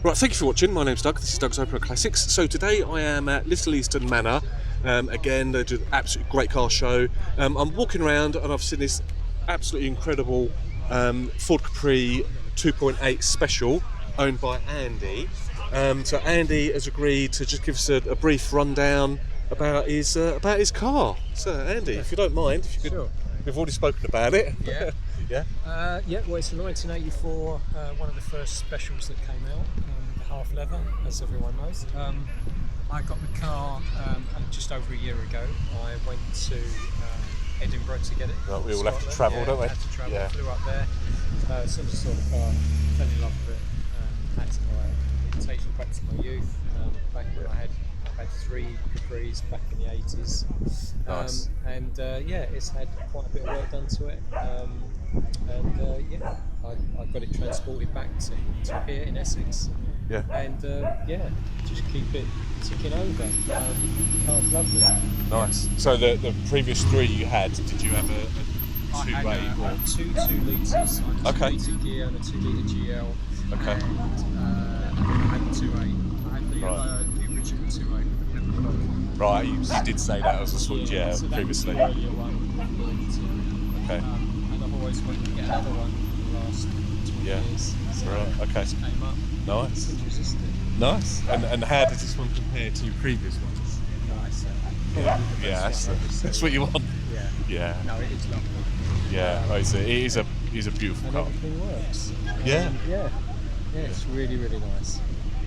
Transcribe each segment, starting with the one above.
Right, thank you for watching. My name's Doug. This is Doug's Open at Classics. So today I am at Little Easton Manor. Again, they do an absolutely great car show. I'm walking around and I've seen this absolutely incredible Ford Capri 2.8 special owned by Andy. So Andy has agreed to just give us a brief rundown about his car. So Andy, if you don't mind, if you could, Sure. We've already spoken about it. Yeah. Yeah. Well, it's a 1984, one of the first specials that came out, half leather, as everyone knows. I got the car just over a year ago. I went to Edinburgh to get it. Right, we all have to Scotland. travel, don't we? Had to travel, Yeah. flew up there. As soon as I saw the car, fell in love with it. Had to buy it. It takes me back to my youth, back when I had 3 Capris back in the 80s. Nice. It's had quite a bit of work done to it. I got it transported back to here in Essex. Yeah. And just keep it ticking over. Car's lovely. Nice. So the previous 3 you had, did you have a 2.8 I had two 2 litres. I had a Okay. 2 litre gear and a 2 litre GL. Okay. And I had a 2.8. I had the original 2.8. Right, you did say that as a switch, yeah, so that previously. was the earlier one. Okay. And I've always wanted to get another one in the last 20 Yeah. years. So Right, okay. This came up. Nice. Couldn't resist it. Nice. And how does this one compare to your previous ones? Nice. Yeah, that's what you want. Yeah. Yeah. No, it is lovely. Yeah. Oh, it is a beautiful And car. everything works. Yeah. Yeah, it's really, really nice.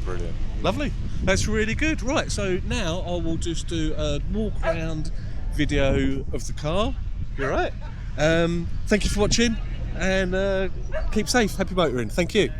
Brilliant. Lovely. That's really good. Right, so now I will just do a walk around video of the car. You're right. Thank you for watching and keep safe. Happy motoring. Thank you.